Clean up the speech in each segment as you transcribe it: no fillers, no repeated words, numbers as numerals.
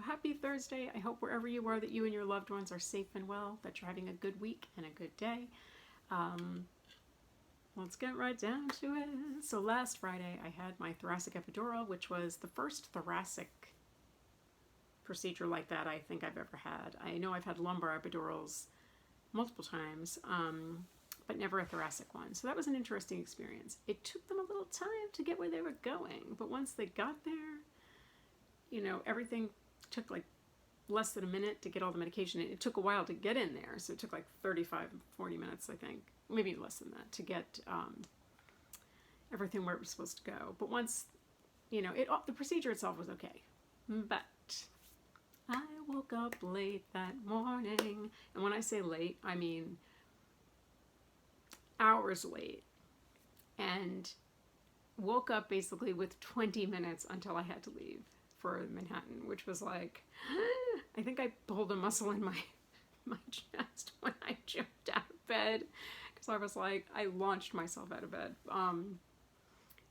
happy Thursday. I hope wherever you are that you and your loved ones are safe and well, that you're having a good week and a good day. Let's get right down to it. So last Friday I had my thoracic epidural, which was the first thoracic procedure like that I think I've ever had. I know I've had lumbar epidurals multiple times, but never a thoracic one. So that was an interesting experience. It took them a little time to get where they were going, but once they got there, you know, everything took like less than a minute to get all the medication. It took a while to get in there, so it took like 35, 40 minutes, I think, maybe less than that, to get everything where it was supposed to go. But once, you know, the procedure itself was okay. But I woke up late that morning, and when I say late, I mean hours late, and woke up basically with 20 minutes until I had to leave for Manhattan, which was like, I think I pulled a muscle in my chest when I jumped out of bed, because I was like, I launched myself out of bed.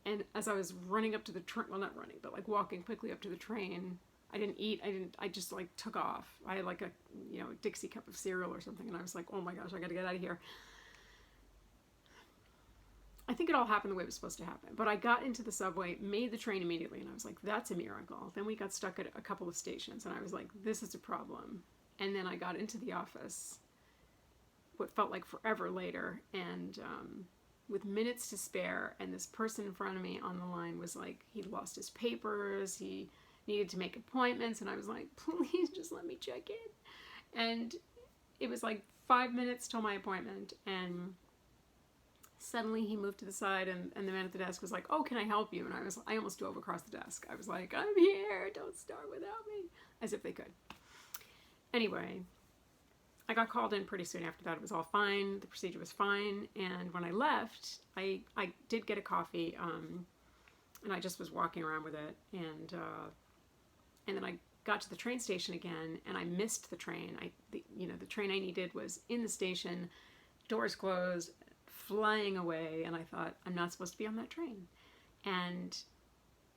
And as I was running up to the train, well, not running, but like walking quickly up to the train, I didn't eat, I just like took off. I had like a, you know, Dixie cup of cereal or something, and I was like, oh my gosh, I gotta get out of here. I think it all happened the way it was supposed to happen. But I got into the subway, made the train immediately, and I was like, that's a miracle. Then we got stuck at a couple of stations, and I was like, this is a problem. And then I got into the office, what felt like forever later, and with minutes to spare, and this person in front of me on the line was like, he lost his papers, he needed to make appointments, and I was like, please just let me check in. And it was like 5 minutes till my appointment, and suddenly he moved to the side, and the man at the desk was like, oh, can I help you? And I almost dove across the desk. I was like, I'm here, don't start without me, as if they could. Anyway, I got called in pretty soon after that. It was all fine, the procedure was fine, and when I left, I did get a coffee, and I just was walking around with it, and then I got to the train station again, and I missed the train. The train I needed was in the station, doors closed, flying away, and I thought, I'm not supposed to be on that train.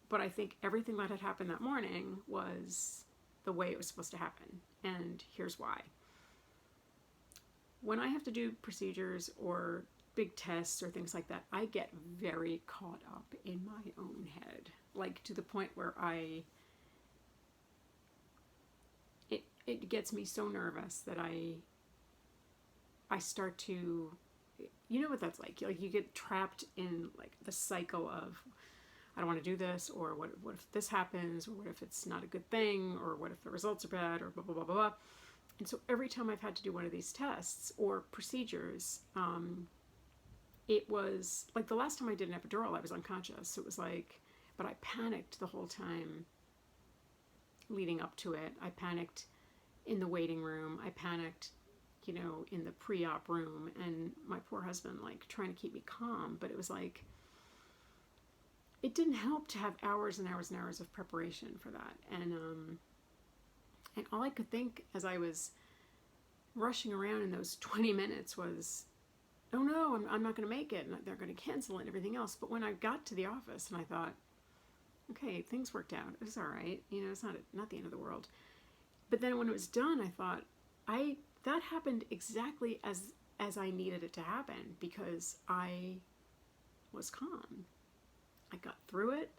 But I think everything that had happened that morning was the way it was supposed to happen, and here's why. When I have to do procedures or big tests or things like that, I get very caught up in my own head, like to the point where it gets me so nervous that I start to, you know what that's like you get trapped in like the cycle of, I don't want to do this, or what if this happens, or what if it's not a good thing, or what if the results are bad, or blah, blah, blah, blah, blah. And so every time I've had to do one of these tests or procedures, it was like the last time I did an epidural, I was unconscious. So it was like, but I panicked the whole time leading up to it. I panicked in the waiting room. I panicked, you know, in the pre-op room, and my poor husband like trying to keep me calm. But it was like, it didn't help to have hours and hours and hours of preparation for that. And all I could think as I was rushing around in those 20 minutes was, oh no, I'm not going to make it, and they're going to cancel it and everything else. But when I got to the office, and I thought, okay, things worked out. It was all right. You know, it's not the end of the world. But then when it was done, I thought, that happened exactly as I needed it to happen, because I was calm. I got through it.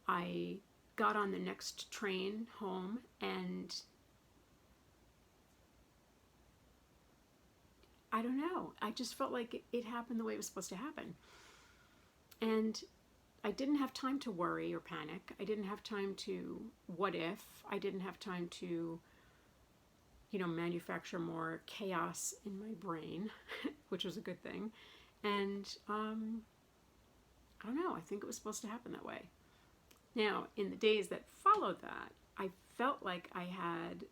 I got on the next train home, and I don't know, I just felt like it happened the way it was supposed to happen. And I didn't have time to worry or panic. I didn't have time to what if. I didn't have time to, you know, manufacture more chaos in my brain, which was a good thing. And I don't know, I think it was supposed to happen that way. Now, in the days that followed that, I felt like I had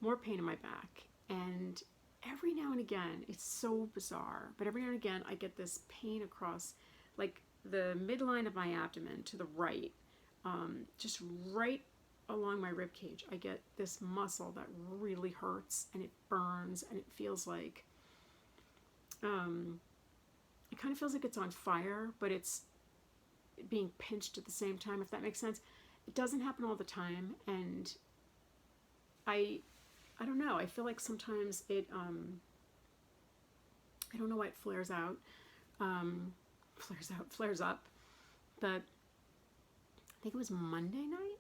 more pain in my back. And every now and again, it's so bizarre, but every now and again, I get this pain across like the midline of my abdomen to the right, just right along my rib cage. I get this muscle that really hurts, and it burns, and it feels like, it kind of feels like it's on fire, but it's being pinched at the same time, if that makes sense. it doesn't happen all the time, and I I don't know. I feel like sometimes it I don't know why it flares out, flares up. But I think it was Monday night,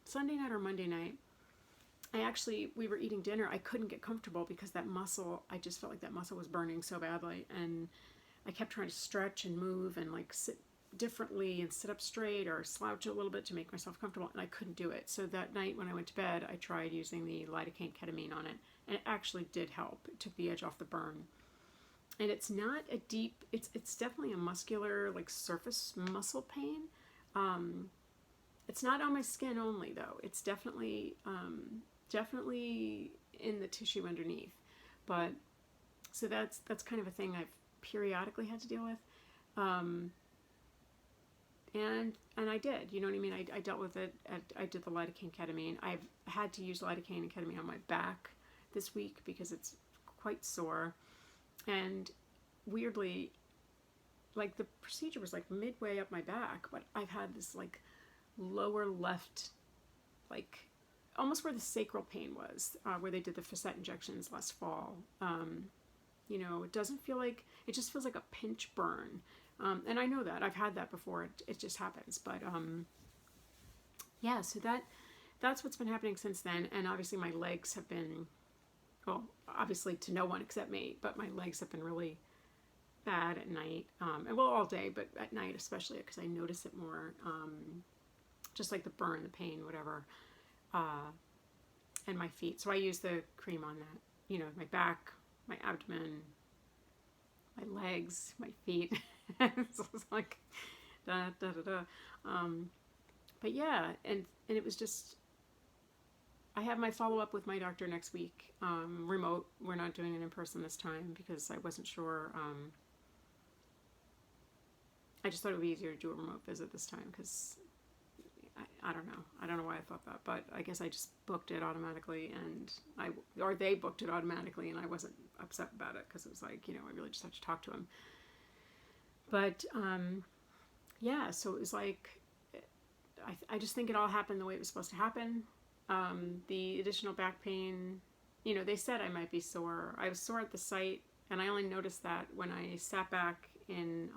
Sunday night or Monday night. We were eating dinner. I couldn't get comfortable because that muscle, I just felt like that muscle was burning so badly. And I kept trying to stretch and move and like sit differently and sit up straight or slouch a little bit to make myself comfortable. And I couldn't do it. So that night when I went to bed, I tried using the lidocaine ketamine on it. And it actually did help. It took the edge off the burn. And it's not a deep, it's definitely a muscular, like surface muscle pain. It's not on my skin only though. It's definitely in the tissue underneath. But so that's kind of a thing I've periodically had to deal with. And I did, you know what I mean? I dealt with it. I did the lidocaine ketamine. I've had to use lidocaine and ketamine on my back this week because it's quite sore. And weirdly, like the procedure was like midway up my back, but I've had this like lower left, like almost where the sacral pain was, where they did the facet injections last fall. You know, it doesn't feel like, it just feels like a pinch burn. And I know that. I've had that before. It just happens. But yeah, so that's what's been happening since then. And obviously my legs have been, well, obviously to no one except me, but my legs have been really bad at night. And well, all day, but at night especially because I notice it more. Just like the burn, the pain, whatever. And my feet. So I use the cream on that. You know, my back, my abdomen, my legs, my feet. So it's like da da da da. But yeah, and it was just, I have my follow-up with my doctor next week, remote. We're not doing it in person this time because I wasn't sure. I just thought it would be easier to do a remote visit this time because I don't know. I don't know why I thought that, but I guess I just booked it automatically, and or they booked it automatically, and I wasn't upset about it because it was like, you know, I really just had to talk to him. But yeah, so it was like, I just think it all happened the way it was supposed to happen. The additional back pain, you know, they said I might be sore. I was sore at the site, and I only noticed that when I sat back in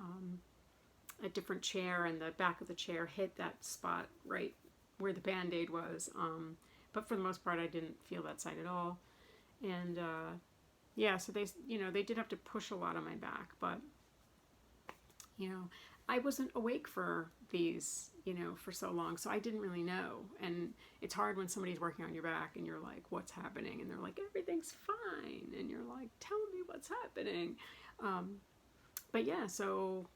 a different chair, and the back of the chair hit that spot right where the Band-Aid was. But for the most part, I didn't feel that side at all. And yeah, so they, you know, they did have to push a lot on my back, but you know, I wasn't awake for these, you know, for so long, so I didn't really know. And it's hard when somebody's working on your back and you're like, what's happening? And they're like, everything's fine. And you're like, tell me what's happening. But yeah, so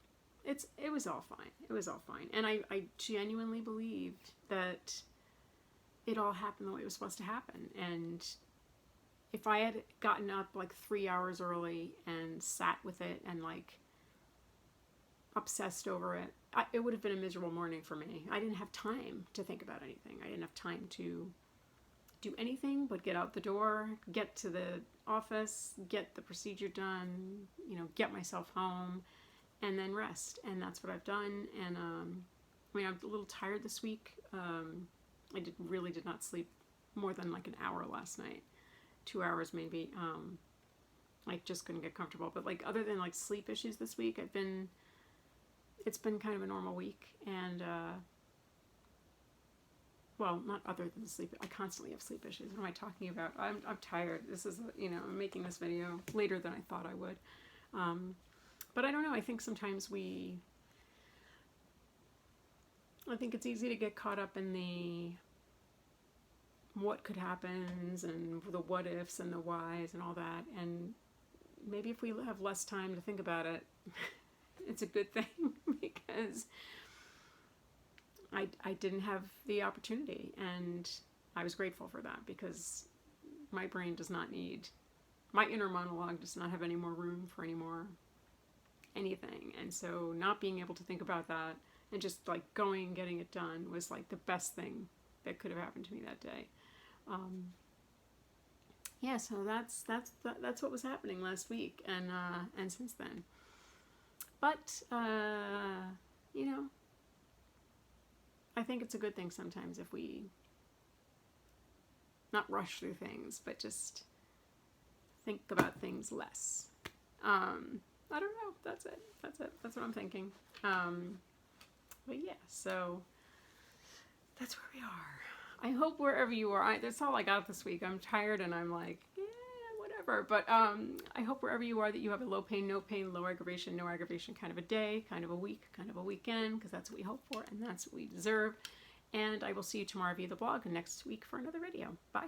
it was all fine. It was all fine. And I genuinely believed that it all happened the way it was supposed to happen. And if I had gotten up like 3 hours early and sat with it and like obsessed over it, it would have been a miserable morning for me. I didn't have time to think about anything. I didn't have time to do anything but get out the door, get to the office, get the procedure done, you know, get myself home, and then rest. And that's what I've done. And I mean, I'm a little tired this week. I really did not sleep more than like an hour last night, 2 hours maybe. Like just couldn't get comfortable. But like other than like sleep issues this week, it's been kind of a normal week. And well, not other than sleep. I constantly have sleep issues. What am I talking about? I'm tired. This is, you know, I'm making this video later than I thought I would. But I don't know. I think sometimes I think it's easy to get caught up in the what could happen and the what ifs and the whys and all that. And maybe if we have less time to think about it, it's a good thing because I didn't have the opportunity, and I was grateful for that because my brain does not need, my inner monologue does not have any more room for any more anything. And so not being able to think about that and just like going and getting it done was like the best thing that could have happened to me that day. Yeah, so that's what was happening last week and since then. But you know, I think it's a good thing sometimes if we not rush through things, but just think about things less. I don't know. That's it. That's what I'm thinking. But yeah, so that's where we are. I hope wherever you are, that's all I got this week. I'm tired and I'm like, yeah, whatever. But I hope wherever you are that you have a low pain, no pain, low aggravation, no aggravation kind of a day, kind of a week, kind of a weekend, because that's what we hope for and that's what we deserve. And I will see you tomorrow via the blog and next week for another video. Bye.